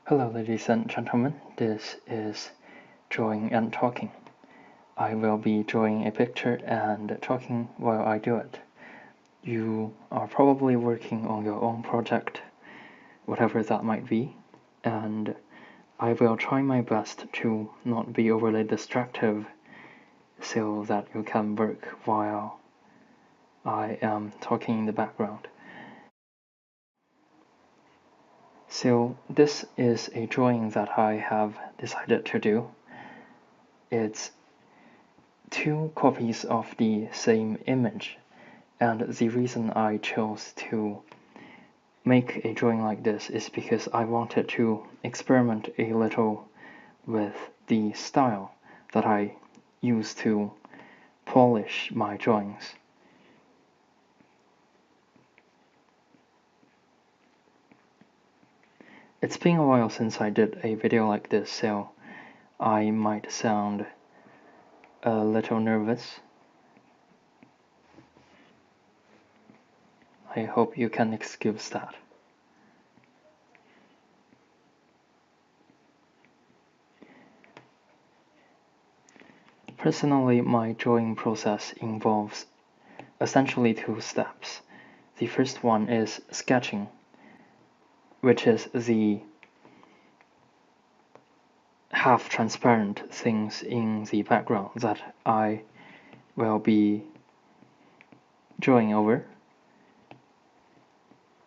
Hello, ladies and gentlemen. This is Drawing and Talking. I will be drawing a picture and talking while I do it. You are probably working on your own project, whatever that might be, and I will try my best to not be overly distractive so that you can work while I am talking in the background. So this is a drawing that I have decided to do. It's two copies of the same image, and the reason I chose to make a drawing like this is because I wanted to experiment a little with the style that I use to polish my drawings. It's been a while since I did a video like this, so I might sound a little nervous. I hope you can excuse that. Personally, my drawing process involves essentially two steps. The first one is sketching, which is the half-transparent things in the background that I will be drawing over.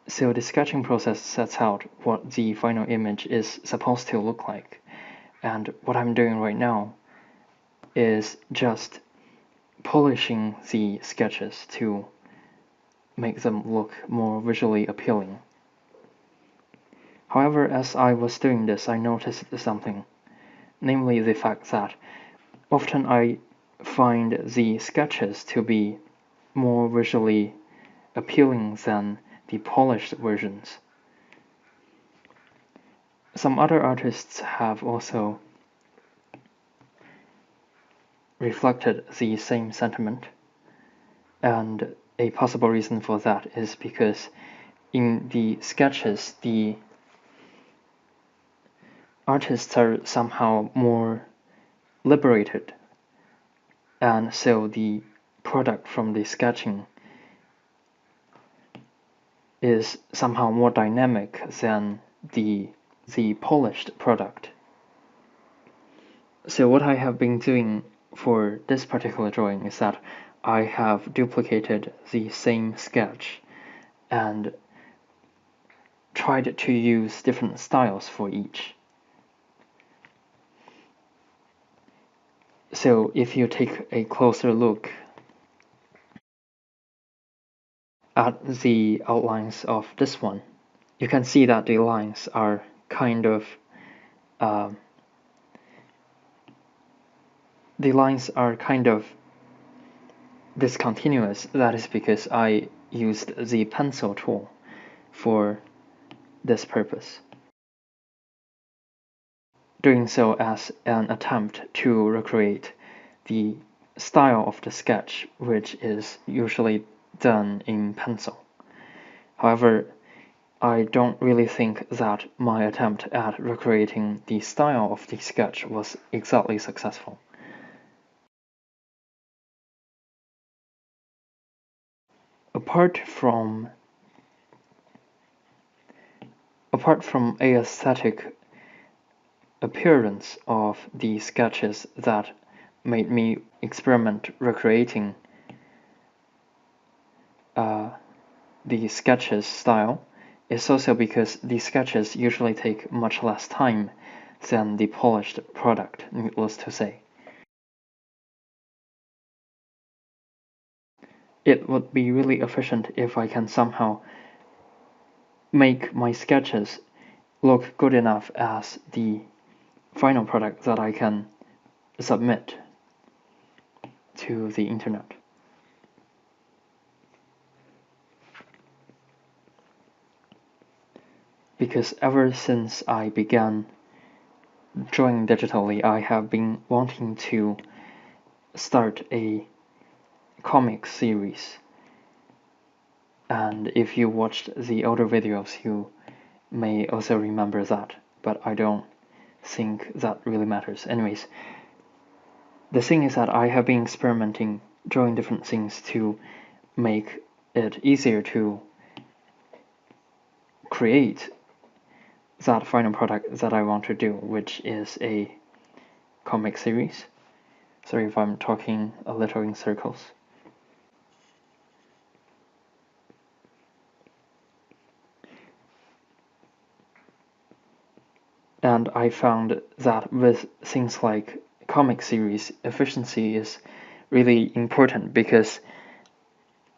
So the sketching process sets out what the final image is supposed to look like, and what I'm doing right now is just polishing the sketches to make them look more visually appealing. However, as I was doing this, I noticed something, namely the fact that often I find the sketches to be more visually appealing than the polished versions. Some other artists have also reflected the same sentiment, and a possible reason for that is because in the sketches the artists are somehow more liberated, and so the product from the sketching is somehow more dynamic than the polished product. So what I have been doing for this particular drawing is that I have duplicated the same sketch and tried to use different styles for each. So if you take a closer look at the outlines of this one, you can see that the lines are kind of discontinuous. That is because I used the pencil tool for this purpose, doing so as an attempt to recreate the style of the sketch, which is usually done in pencil. However, I don't really think that my attempt at recreating the style of the sketch was exactly successful. Apart from aesthetic appearance of the sketches that made me experiment recreating the sketches style, is also because the sketches usually take much less time than the polished product, needless to say. It would be really efficient if I can somehow make my sketches look good enough as the final product that I can submit to the internet. Because ever since I began drawing digitally, I have been wanting to start a comic series. And if you watched the older videos, you may also remember that. but I don't think that really matters. Anyways, the thing is that I have been experimenting drawing different things to make it easier to create that final product that I want to do, which is a comic series. Sorry if I'm talking a little in circles. And I found that with things like comic series, efficiency is really important, because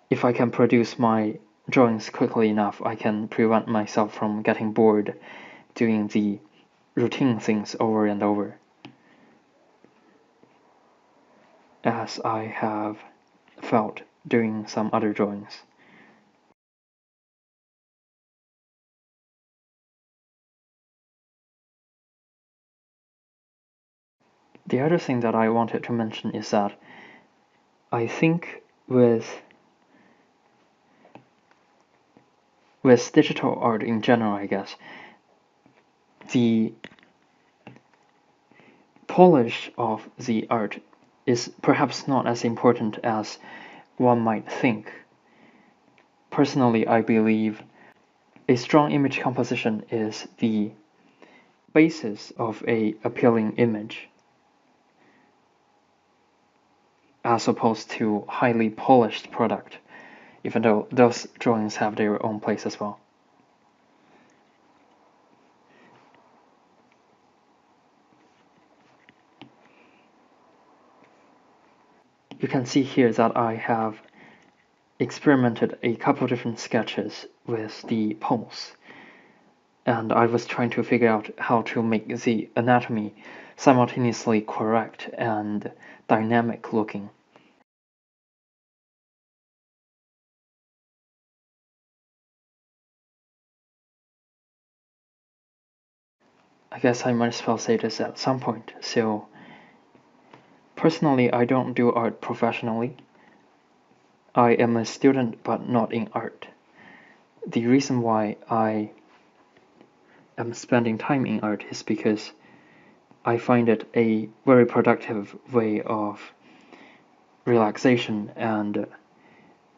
if I can produce my drawings quickly enough, I can prevent myself from getting bored doing the routine things over and over, as I have felt doing some other drawings. The other thing that I wanted to mention is that I think with digital art in general, I guess, the polish of the art is perhaps not as important as one might think. Personally, I believe a strong image composition is the basis of an appealing image, as opposed to highly polished product, even though those drawings have their own place as well. You can see here that I have experimented a couple of different sketches with the pose, and I was trying to figure out how to make the anatomy simultaneously correct and dynamic looking. I guess I might as well say this at some point. So, personally, I don't do art professionally. I am a student, but not in art. The reason why I am spending time in art is because I find it a very productive way of relaxation and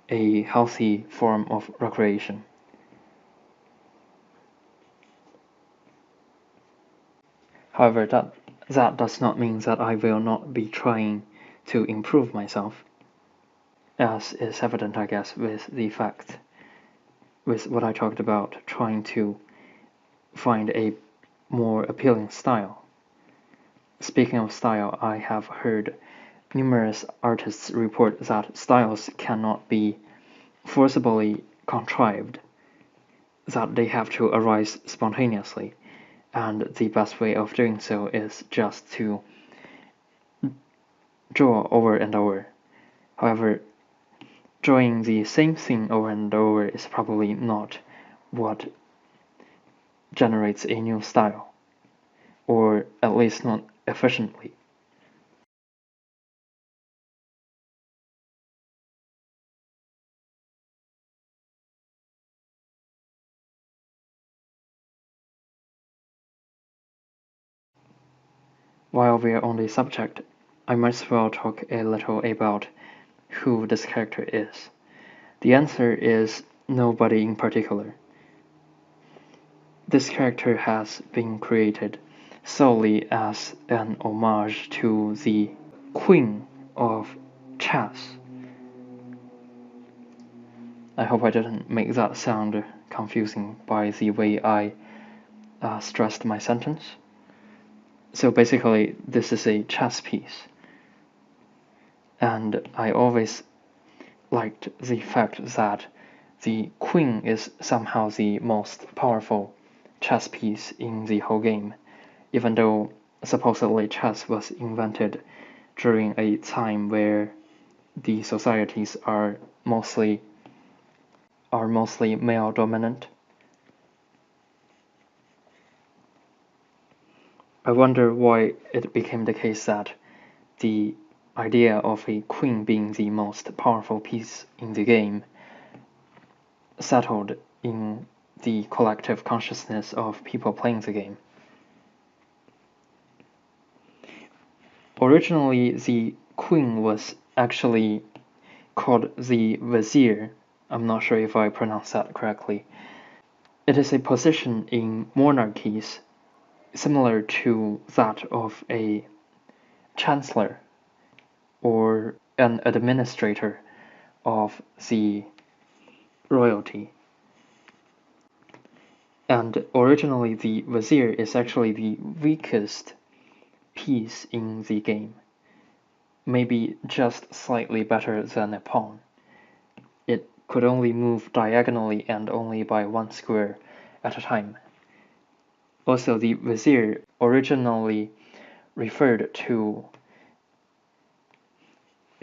a healthy form of recreation. However, that does not mean that I will not be trying to improve myself, as is evident, I guess, with what I talked about, trying to find a more appealing style. Speaking of style, I have heard numerous artists report that styles cannot be forcibly contrived, that they have to arise spontaneously, and the best way of doing so is just to draw over and over. However, drawing the same thing over and over is probably not what generates a new style, or at least not efficiently. While we are on the subject, I might as well talk a little about who this character is. The answer is nobody in particular. This character has been created solely as an homage to the Queen of Chess. I hope I didn't make that sound confusing by the way I stressed my sentence. So basically, this is a chess piece, and I always liked the fact that the queen is somehow the most powerful chess piece in the whole game, even though supposedly chess was invented during a time where the societies are mostly male dominant. I wonder why it became the case that the idea of a queen being the most powerful piece in the game settled in the collective consciousness of people playing the game. Originally, the queen was actually called the vizier. I'm not sure if I pronounced that correctly. It is a position in monarchies similar to that of a chancellor or an administrator of the royalty. And originally, the vizier is actually the weakest piece in the game, maybe just slightly better than a pawn. It could only move diagonally and only by one square at a time. Also, the vizier originally referred to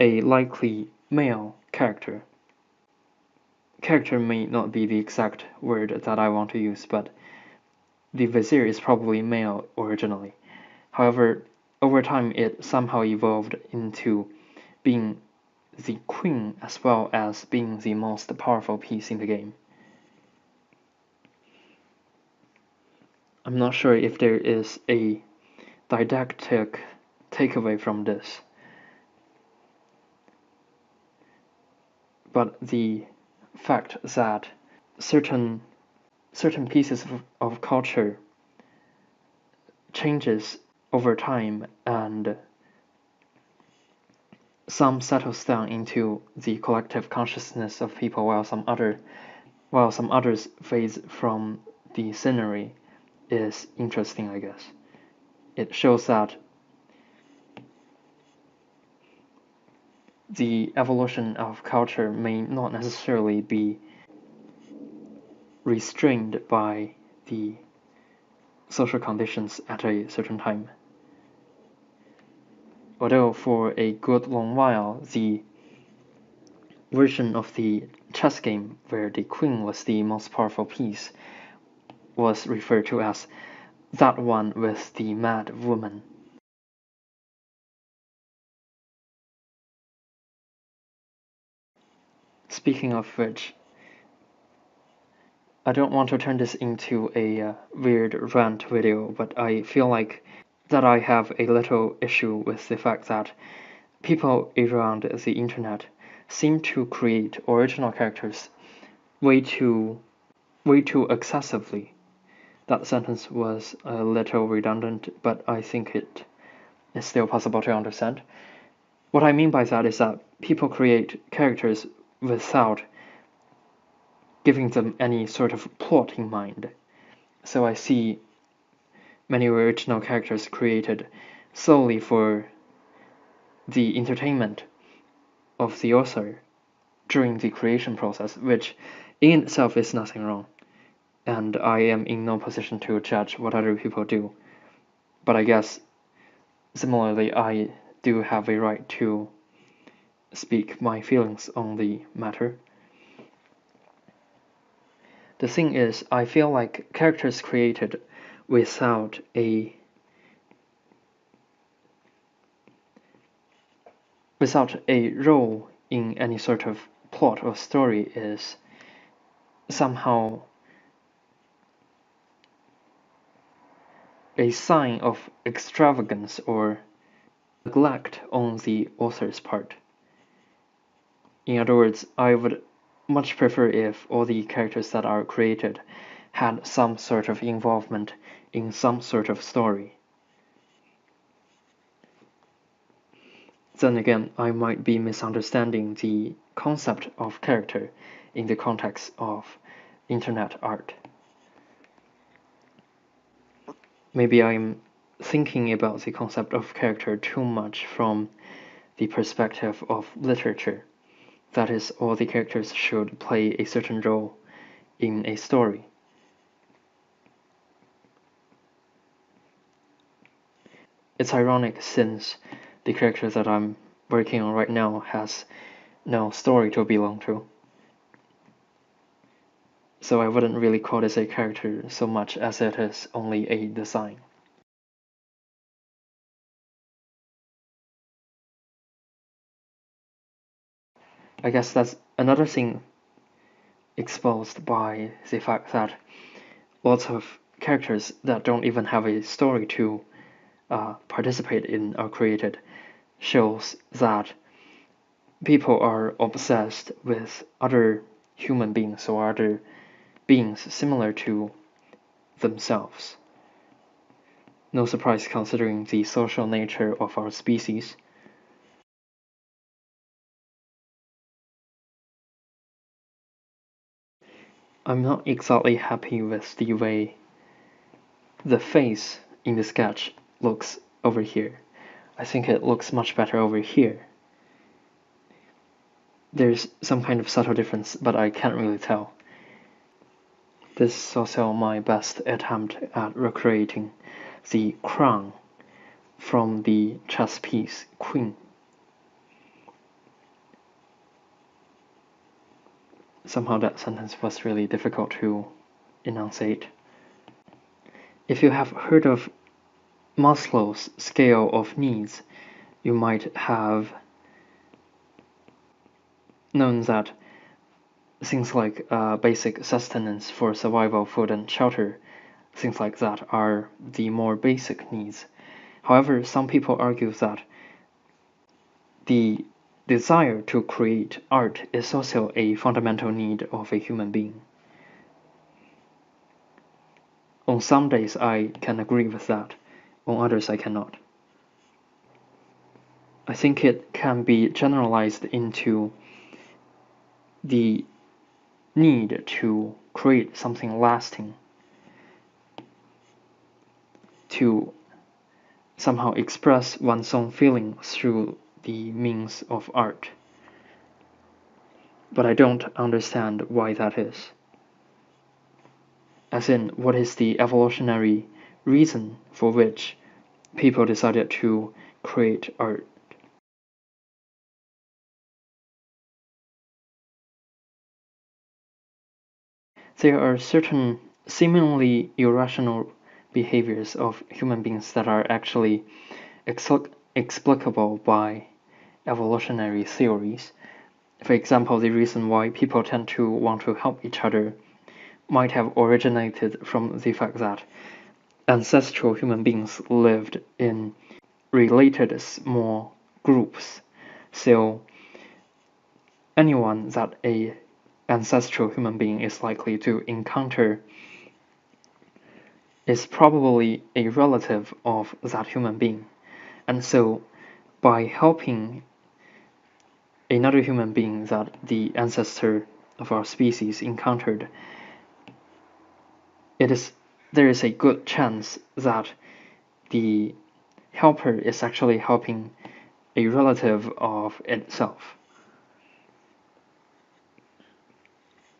a likely male character. Character may not be the exact word that I want to use, but the vizier is probably male originally. However, over time it somehow evolved into being the queen as well as being the most powerful piece in the game. I'm not sure if there is a didactic takeaway from this, but the fact that certain pieces of culture changes over time and some settles down into the collective consciousness of people while some others fade from the scenery is interesting, I guess. It shows that the evolution of culture may not necessarily be restrained by the social conditions at a certain time. Although for a good long while, the version of the chess game where the queen was the most powerful piece was referred to as that one with the mad woman. Speaking of which, I don't want to turn this into a weird rant video, but I feel like that I have a little issue with the fact that people around the internet seem to create original characters way too excessively. That sentence was a little redundant, but I think it is still possible to understand. What I mean by that is that people create characters without giving them any sort of plot in mind. So I see many original characters created solely for the entertainment of the author during the creation process, which in itself is nothing wrong. And I am in no position to judge what other people do. But I guess similarly, I do have a right to speak my feelings on the matter. The thing is, I feel like characters created without a role in any sort of plot or story is somehow a sign of extravagance or neglect on the author's part. In other words, I would much prefer if all the characters that are created had some sort of involvement in some sort of story. Then again, I might be misunderstanding the concept of character in the context of internet art. Maybe I'm thinking about the concept of character too much from the perspective of literature. That is, all the characters should play a certain role in a story. It's ironic since the character that I'm working on right now has no story to belong to. So I wouldn't really call this a character so much as it is only a design. I guess that's another thing exposed by the fact that lots of characters that don't even have a story to participate in or created shows that people are obsessed with other human beings or other beings similar to themselves. No surprise considering the social nature of our species. I'm not exactly happy with the way the face in the sketch looks over here. I think it looks much better over here. There's some kind of subtle difference, but I can't really tell. This is also my best attempt at recreating the crown from the chess piece Queen. Somehow that sentence was really difficult to enunciate. If you have heard of Maslow's scale of needs, you might have known that things like basic sustenance for survival, food and shelter, things like that are the more basic needs. However, some people argue that the desire to create art is also a fundamental need of a human being. On some days I can agree with that, on others I cannot. I think it can be generalized into the need to create something lasting, to somehow express one's own feeling through the means of art. But I don't understand why that is. As in, what is the evolutionary reason for which people decided to create art? There are certain seemingly irrational behaviors of human beings that are actually explicable by evolutionary theories. For example, the reason why people tend to want to help each other might have originated from the fact that ancestral human beings lived in related small groups. So anyone that a ancestral human being is likely to encounter is probably a relative of that human being. And so by helping another human being that the ancestor of our species encountered, there is a good chance that the helper is actually helping a relative of itself.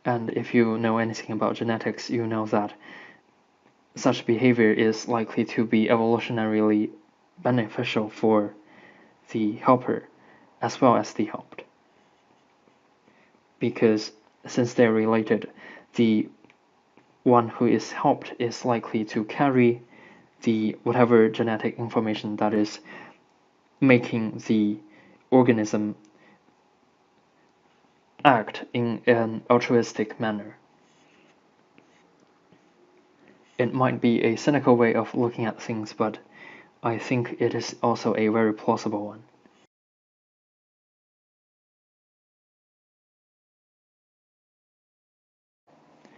And if you know anything about genetics, you know that such behavior is likely to be evolutionarily beneficial for the helper as well as the helped. Because since they're related, the one who is helped is likely to carry the whatever genetic information that is making the organism act in an altruistic manner. It might be a cynical way of looking at things, but I think it is also a very plausible one.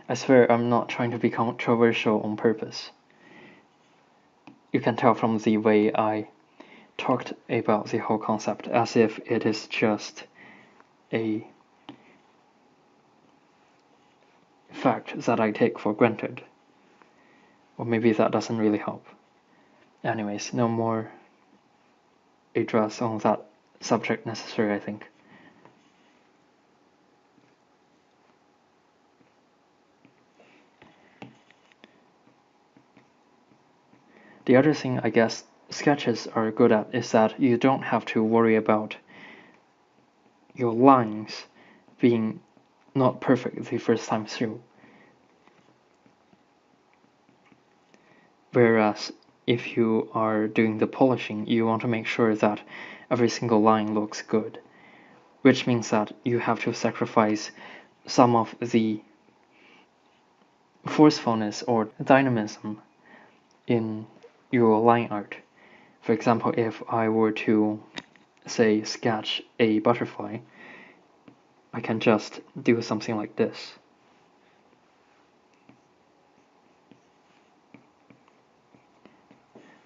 I swear I'm not trying to be controversial on purpose. You can tell from the way I talked about the whole concept as if it is just a fact that I take for granted. Or maybe that doesn't really help. Anyways, no more address on that subject necessary, I think. The other thing I guess sketches are good at is that you don't have to worry about your lines being not perfect the first time through. Whereas if you are doing the polishing, you want to make sure that every single line looks good, which means that you have to sacrifice some of the forcefulness or dynamism in your line art. For example, if I were to, say, sketch a butterfly, I can just do something like this.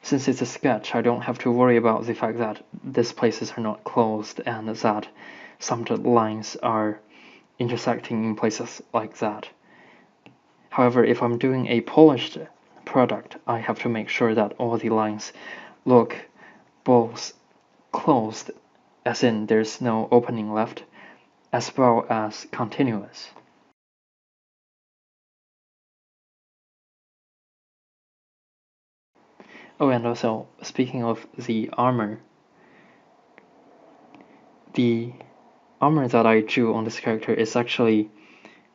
Since it's a sketch, I don't have to worry about the fact that these places are not closed and that some lines are intersecting in places like that. However, if I'm doing a polished product, I have to make sure that all the lines look both closed, as in there's no opening left, as well as continuous. Oh, and also, speaking of the armor that I drew on this character is actually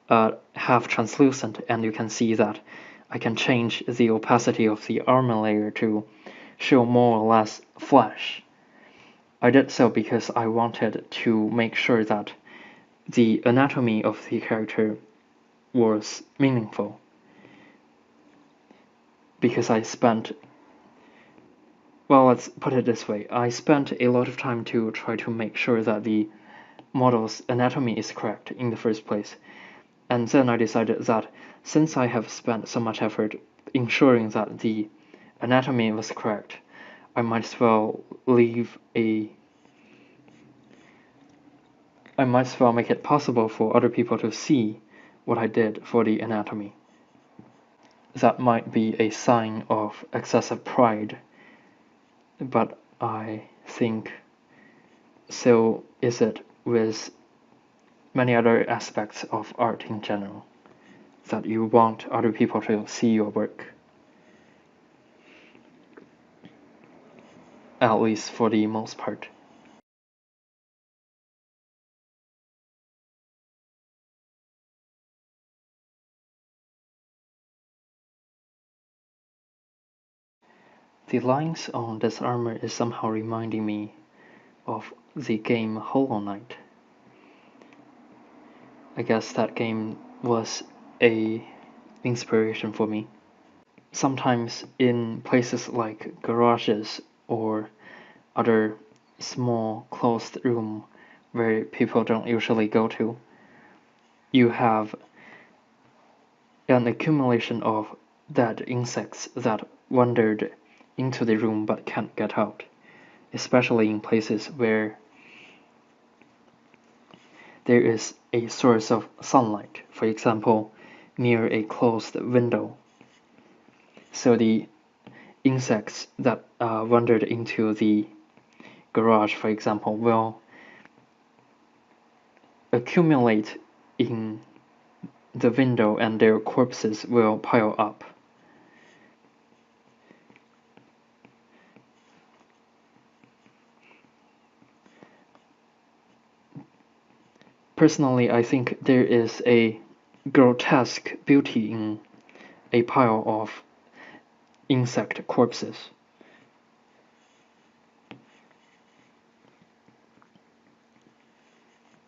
half translucent, and you can see that I can change the opacity of the armor layer to show more or less flesh. I did so because I wanted to make sure that the anatomy of the character was meaningful. Because well, let's put it this way, I spent a lot of time to try to make sure that the model's anatomy is correct in the first place. And then I decided that since I have spent so much effort ensuring that the anatomy was correct, I might as well make it possible for other people to see what I did for the anatomy. That might be a sign of excessive pride, but I think so is it with many other aspects of art in general, that you want other people to see your work. At least for the most part. The lines on this armor is somehow reminding me of the game Hollow Knight. I guess that game was a inspiration for me. Sometimes in places like garages or other small closed room where people don't usually go to, you have an accumulation of dead insects that wandered into the room but can't get out, especially in places where there is a source of sunlight, for example, near a closed window. So the insects that wandered into the garage, for example, will accumulate in the window and their corpses will pile up. Personally, I think there is a grotesque beauty in a pile of insect corpses.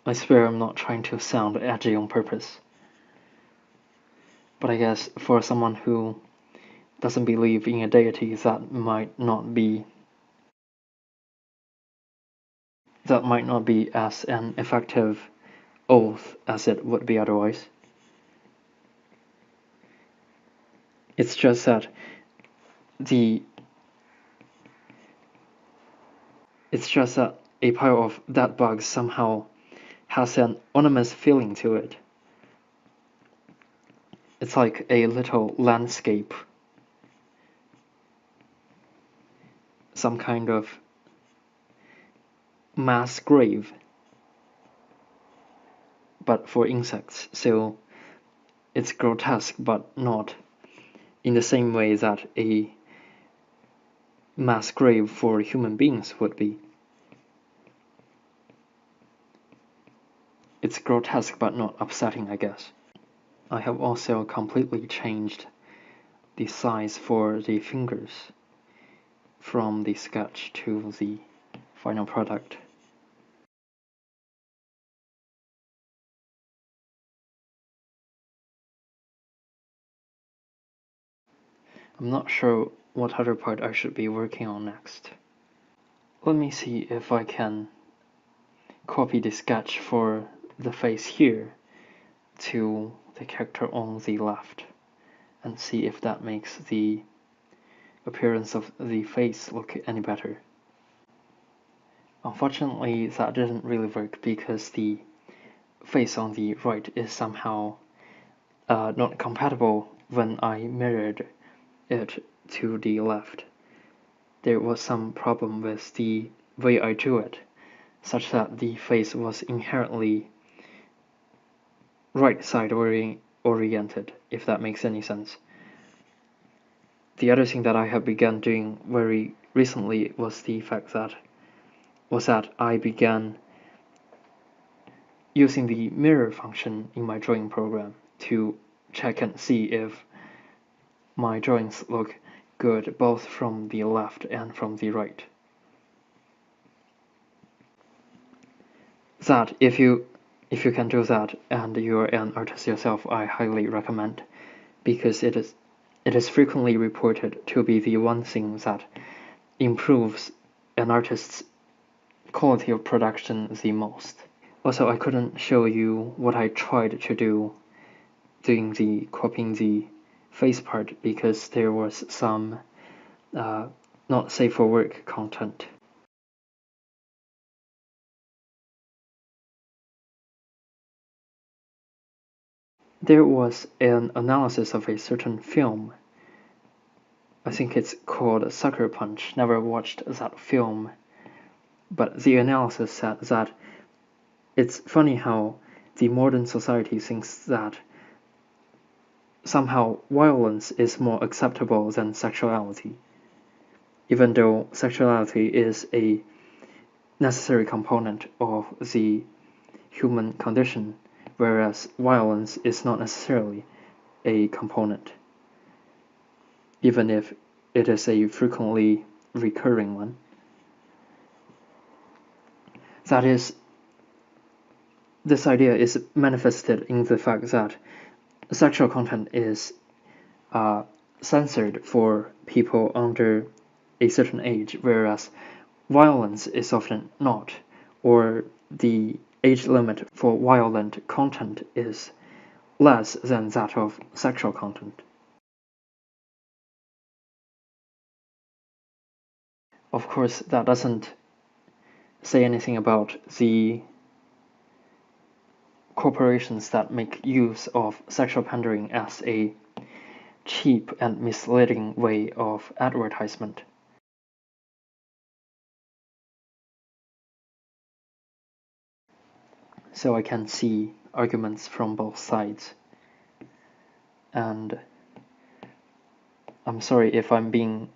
I swear I'm not trying to sound edgy on purpose. But I guess for someone who doesn't believe in a deity, that might not be as an effective oath as it would be otherwise. It's just that a pile of dead bugs somehow has an ominous feeling to it. It's like a little landscape, some kind of mass grave, but for insects. So it's grotesque, but not in the same way that a mass grave for human beings would be. It's grotesque but not upsetting, I guess. I have also completely changed the size for the fingers from the sketch to the final product. I'm not sure what other part I should be working on next. Let me see if I can copy the sketch for the face here to the character on the left and see if that makes the appearance of the face look any better. Unfortunately, that didn't really work because the face on the right is somehow not compatible when I mirrored it to the left. There was some problem with the way I drew it, such that the face was inherently right side oriented, if that makes any sense. The other thing that I have begun doing very recently was that I began using the mirror function in my drawing program to check and see if my drawings look good both from the left and from the right. That if you can do that and you're an artist yourself, I highly recommend, because it is frequently reported to be the one thing that improves an artist's quality of production the most. Also, I couldn't show you what I tried to do doing the copying the face part because there was some not safe for work content. There was an analysis of a certain film. I think it's called Sucker Punch. Never watched that film, but the analysis said that it's funny how the modern society thinks that somehow violence is more acceptable than sexuality, even though sexuality is a necessary component of the human condition, whereas violence is not necessarily a component, even if it is a frequently recurring one. That is, this idea is manifested in the fact that sexual content is censored for people under a certain age, whereas violence is often not, or the age limit for violent content is less than that of sexual content. Of course, that doesn't say anything about the corporations that make use of sexual pandering as a cheap and misleading way of advertisement. So I can see arguments from both sides. And I'm sorry if I'm being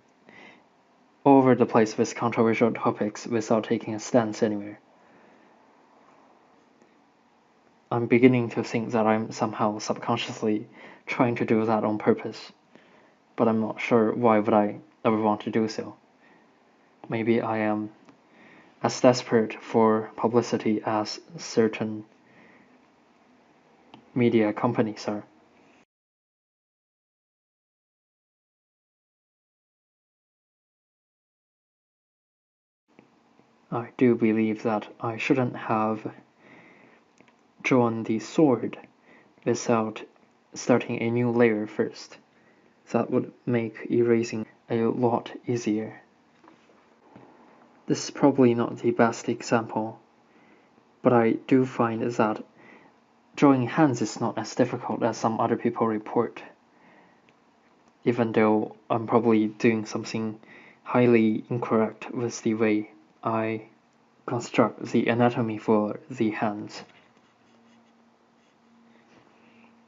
all over the place with controversial topics without taking a stance anywhere. I'm beginning to think that I'm somehow subconsciously trying to do that on purpose, but I'm not sure why would I ever want to do so. Maybe I am as desperate for publicity as certain media companies are. I do believe that I shouldn't have drawn the sword without starting a new layer first. That would make erasing a lot easier. This is probably not the best example, but I do find that drawing hands is not as difficult as some other people report, even though I'm probably doing something highly incorrect with the way I construct the anatomy for the hands.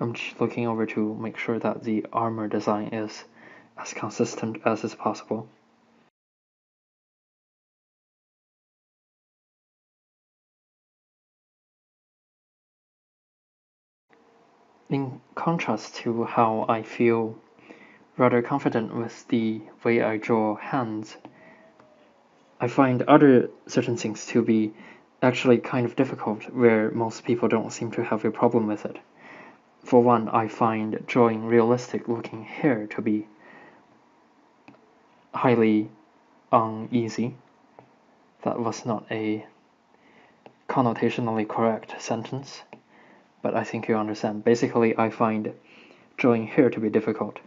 I'm just looking over to make sure that the armor design is as consistent as is possible. In contrast to how I feel rather confident with the way I draw hands, I find other certain things to be actually kind of difficult where most people don't seem to have a problem with it. For one, I find drawing realistic looking hair to be highly uneasy. That was not a connotationally correct sentence, but I think you understand. Basically, I find drawing hair to be difficult.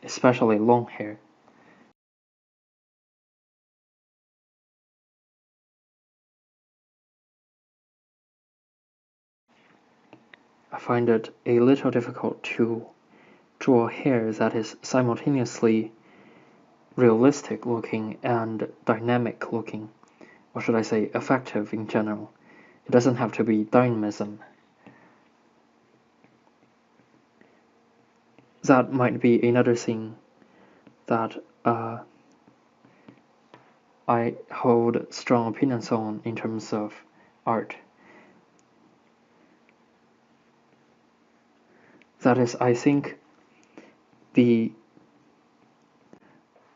Especially long hair. I find it a little difficult to draw hair that is simultaneously realistic looking and dynamic looking, or should I say effective in general. It doesn't have to be dynamism. That might be another thing that I hold strong opinions on in terms of art. That is, I think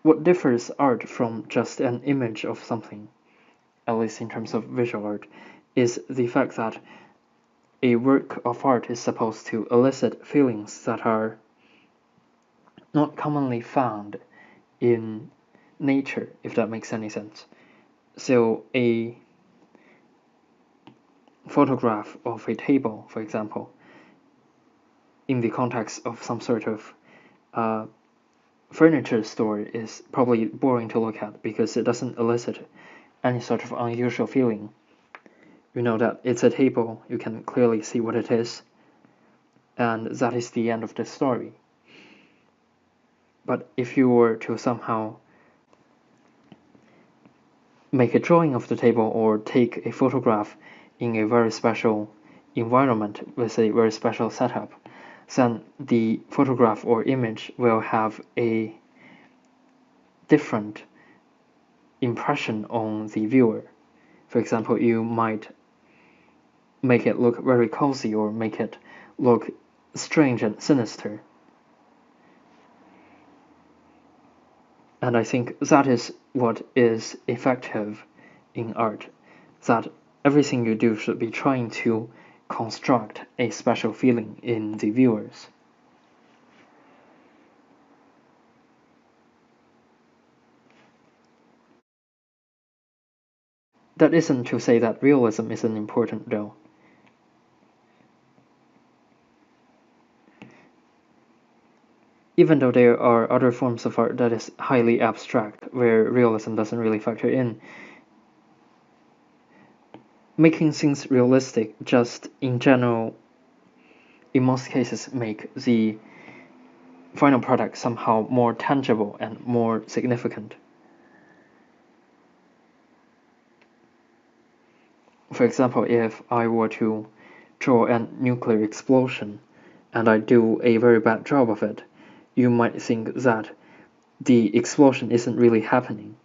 what differs art from just an image of something, at least in terms of visual art, is the fact that a work of art is supposed to elicit feelings that are not commonly found in nature, if that makes any sense. So a photograph of a table, for example, in the context of some sort of furniture store is probably boring to look at because it doesn't elicit any sort of unusual feeling. You know that it's a table, you can clearly see what it is, and that is the end of the story. But if you were to somehow make a drawing of the table or take a photograph in a very special environment with a very special setup, then the photograph or image will have a different impression on the viewer. For example, you might make it look very cozy or make it look strange and sinister. And I think that is what is effective in art, that everything you do should be trying to construct a special feeling in the viewers. That isn't to say that realism isn't important, though. Even though there are other forms of art that is highly abstract, where realism doesn't really factor in, making things realistic just in general, in most cases, make the final product somehow more tangible and more significant. For example, if I were to draw a nuclear explosion and I do a very bad job of it, you might think that the explosion isn't really happening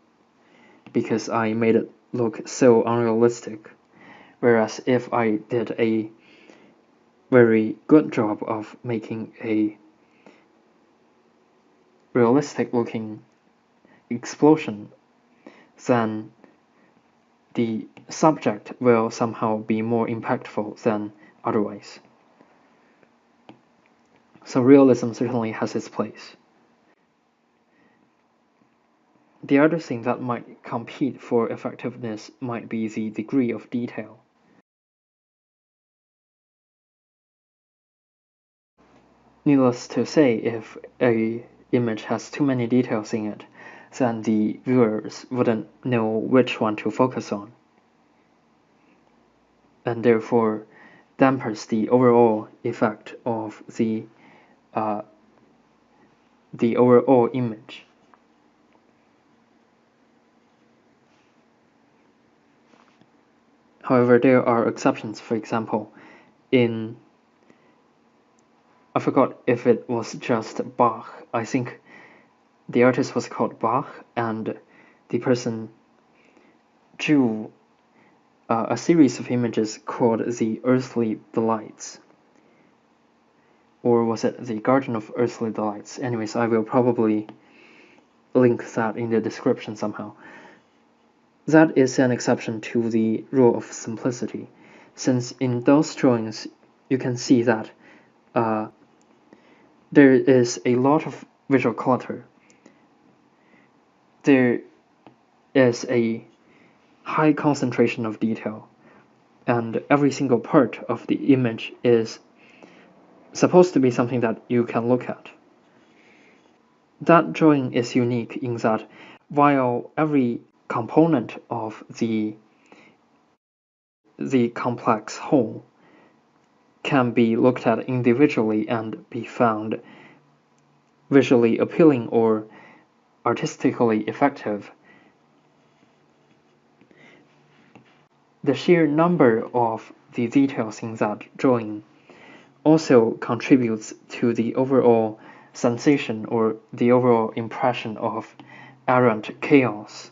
because I made it look so unrealistic. Whereas if I did a very good job of making a realistic looking explosion, then the subject will somehow be more impactful than otherwise. So realism certainly has its place. The other thing that might compete for effectiveness might be the degree of detail. Needless to say, if a image has too many details in it, then the viewers wouldn't know which one to focus on, and therefore dampers the overall effect of the overall image. However, there are exceptions. For example, I forgot if it was just Bach. I think the artist was called Bach, and the person drew a series of images called the Earthly Delights. Or was it the Garden of Earthly Delights? Anyways, I will probably link that in the description somehow. That is an exception to the rule of simplicity, since in those drawings you can see that there is a lot of visual clutter, there is a high concentration of detail, and every single part of the image is supposed to be something that you can look at. That drawing is unique in that while every component of the complex whole can be looked at individually and be found visually appealing or artistically effective, the sheer number of the details in that drawing also contributes to the overall sensation or the overall impression of errant chaos,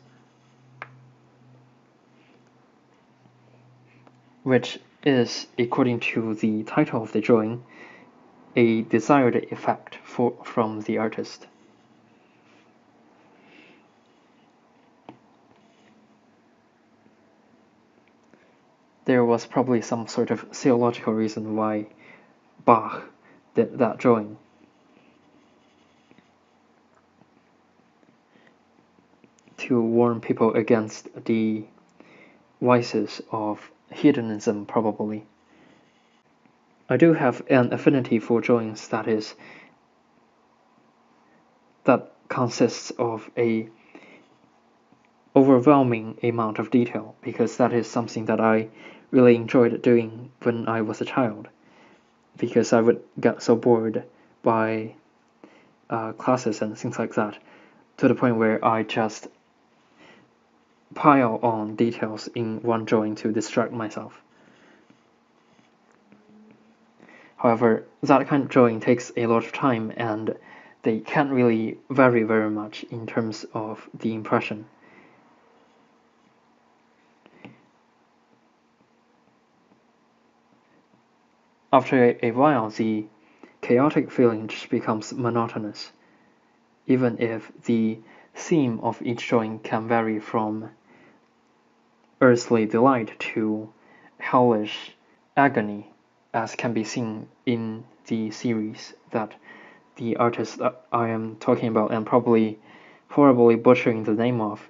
which is, according to the title of the drawing, a desired effect from the artist. There was probably some sort of theological reason why Bach did that drawing. To warn people against the vices of hedonism, probably. I do have an affinity for drawings that consists of a overwhelming amount of detail, because that is something that I really enjoyed doing when I was a child, because I would get so bored by classes and things like that, to the point where I just pile on details in one drawing to distract myself. However, that kind of drawing takes a lot of time, and they can't really vary very much in terms of the impression. After a while, the chaotic feeling just becomes monotonous, even if the theme of each drawing can vary from earthly delight to hellish agony, as can be seen in the series that the artist I am talking about and probably horribly butchering the name of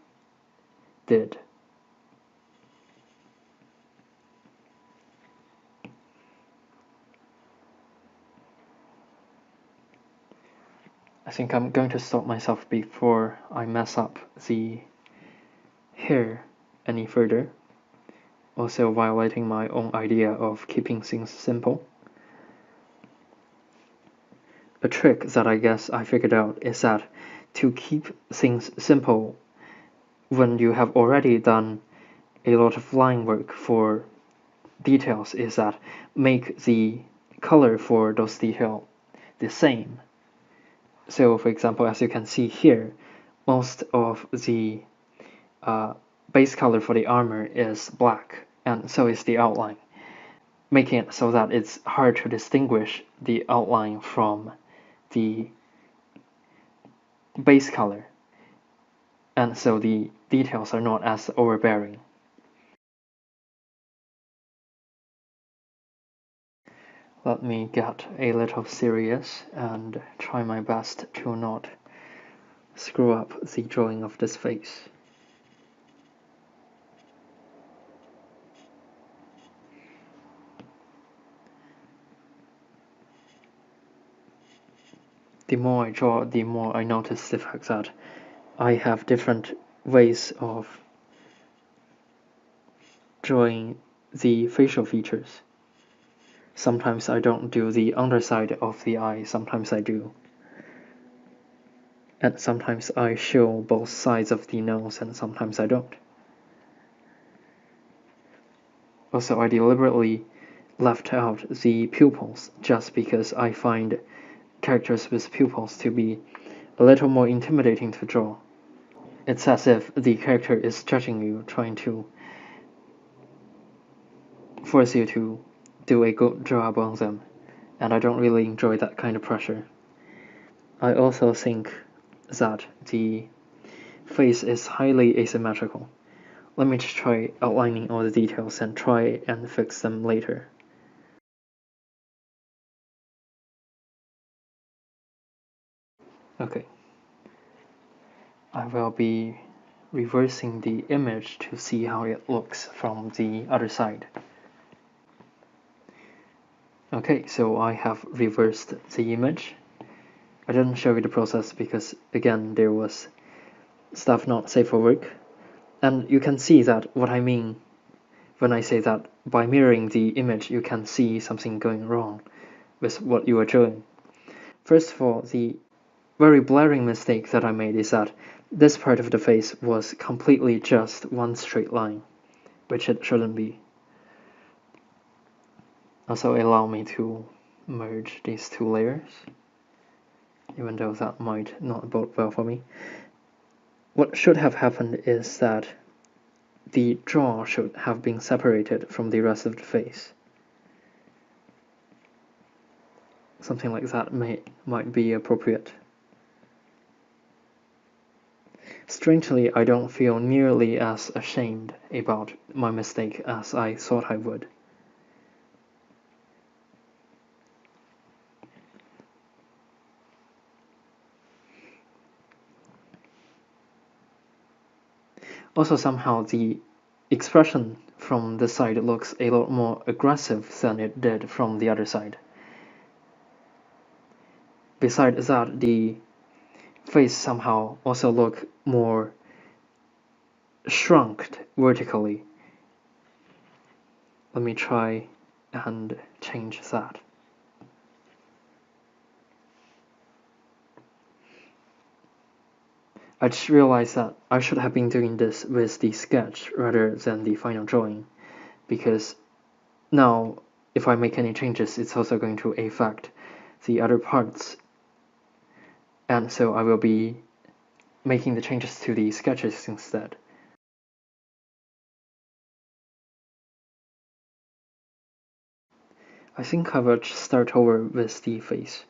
did. I think I'm going to stop myself before I mess up the hair any further, also violating my own idea of keeping things simple. A trick that I guess I figured out is that to keep things simple when you have already done a lot of line work for details is that make the color for those details the same. So for example, as you can see here, most of the base color for the armor is black, and so is the outline, making it so that it's hard to distinguish the outline from the base color, and so the details are not as overbearing. Let me get a little serious and try my best to not screw up the drawing of this face. The more I draw, the more I notice the fact that I have different ways of drawing the facial features. Sometimes I don't do the underside of the eye, sometimes I do. And sometimes I show both sides of the nose, and sometimes I don't. Also, I deliberately left out the pupils just because I find characters with pupils to be a little more intimidating to draw. It's as if the character is judging you, trying to force you to do a good job on them, and I don't really enjoy that kind of pressure. I also think that the face is highly asymmetrical. Let me just try outlining all the details and try and fix them later. Okay. I will be reversing the image to see how it looks from the other side. Okay, so I have reversed the image. I didn't show you the process because, again, there was stuff not safe for work. And you can see that what I mean when I say that by mirroring the image you can see something going wrong with what you are drawing. First of all, the very blaring mistake that I made is that this part of the face was completely just one straight line, which it shouldn't be. Also allow me to merge these two layers, even though that might not bode well for me. What should have happened is that the jaw should have been separated from the rest of the face. Something like that might be appropriate. Strangely, I don't feel nearly as ashamed about my mistake as I thought I would. Also, somehow the expression from this side looks a lot more aggressive than it did from the other side. Besides that, the face somehow also look more shrunk vertically. Let me try and change that. I just realized that I should have been doing this with the sketch rather than the final drawing, because now if I make any changes it's also going to affect the other parts, and so I will be making the changes to the sketches instead. I think I will start over with the face.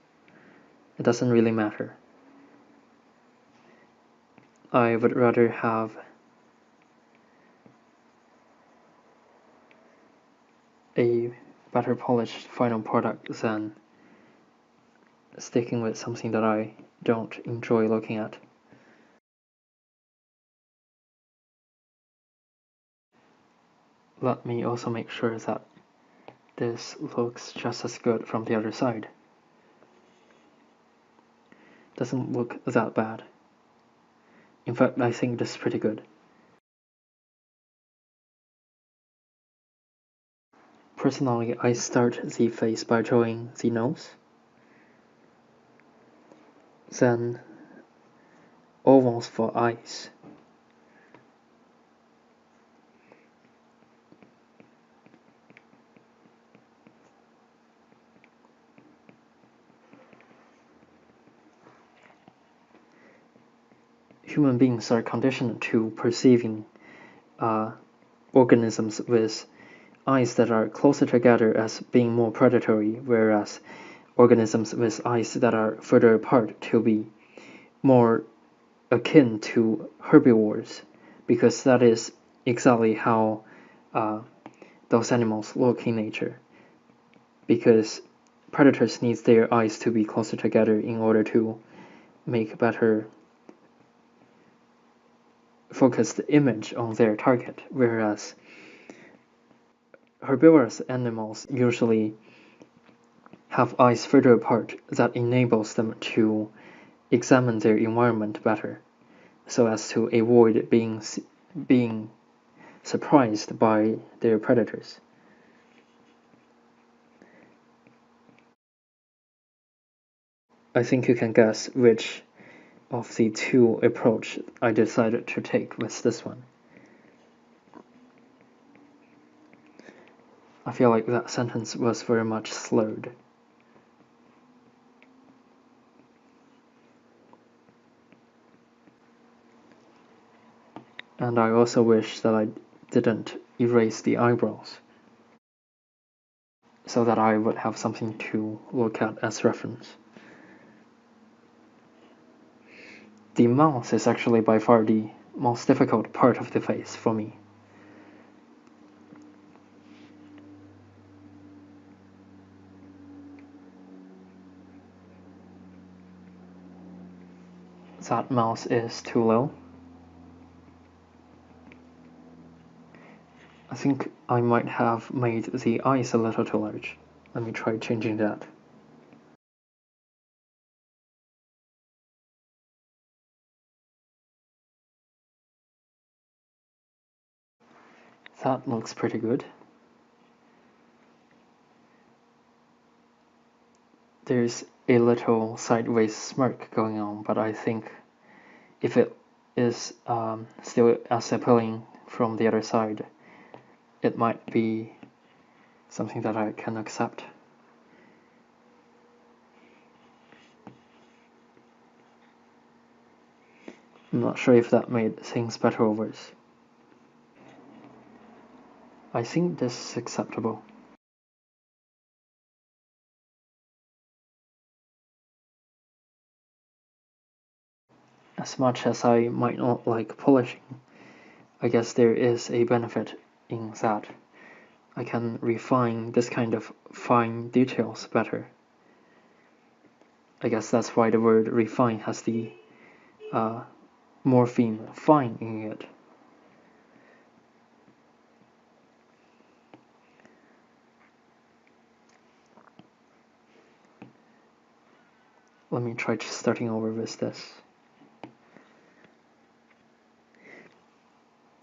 It doesn't really matter. I would rather have a better polished final product than sticking with something that I don't enjoy looking at. Let me also make sure that this looks just as good from the other side. Doesn't look that bad. In fact, I think this is pretty good. Personally, I start the face by drawing the nose, then ovals for eyes. Human beings are conditioned to perceiving organisms with eyes that are closer together as being more predatory, whereas organisms with eyes that are further apart to be more akin to herbivores, because that is exactly how those animals look in nature. Because predators need their eyes to be closer together in order to make better focused image on their target, whereas herbivorous animals usually have eyes further apart that enables them to examine their environment better, so as to avoid being surprised by their predators. I think you can guess which of the two approach I decided to take with this one. I feel like that sentence was very much slurred. And I also wish that I didn't erase the eyebrows, so that I would have something to look at as reference. The mouth is actually by far the most difficult part of the face for me. That mouse is too low. I think I might have made the eyes a little too large. Let me try changing that. That looks pretty good. There's a little sideways smirk going on, but I think if it is still as appealing from the other side, it might be something that I can accept. I'm not sure if that made things better or worse. I think this is acceptable. As much as I might not like polishing, I guess there is a benefit in that. I can refine this kind of fine details better. I guess that's why the word refine has the morpheme fine in it. Let me try starting over with this.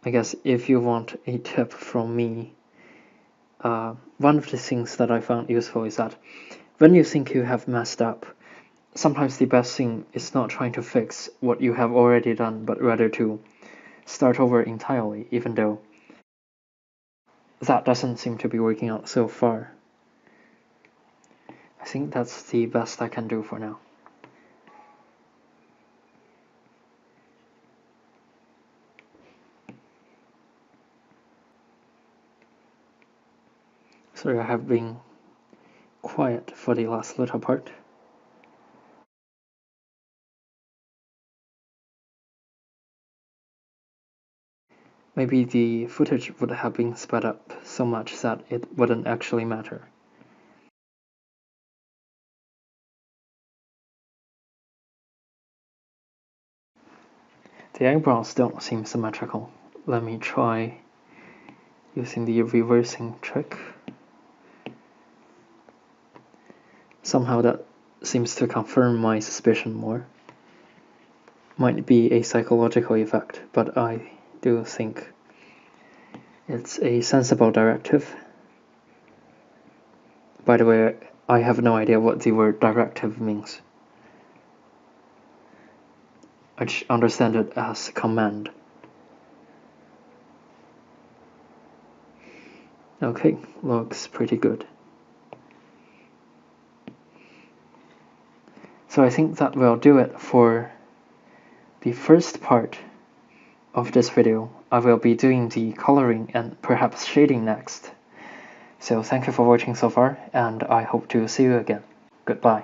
I guess if you want a tip from me, one of the things that I found useful is that when you think you have messed up, sometimes the best thing is not trying to fix what you have already done, but rather to start over entirely, even though that doesn't seem to be working out so far. I think that's the best I can do for now. Sorry, I have been quiet for the last little part. Maybe the footage would have been sped up so much that it wouldn't actually matter. The eyebrows don't seem symmetrical. Let me try using the reversing trick. Somehow that seems to confirm my suspicion more. Might be a psychological effect, but I do think it's a sensible directive. By the way, I have no idea what the word directive means. I understand it as command. Okay, looks pretty good. So I think that will do it for the first part of this video. I will be doing the coloring and perhaps shading next. So thank you for watching so far, and I hope to see you again. Goodbye.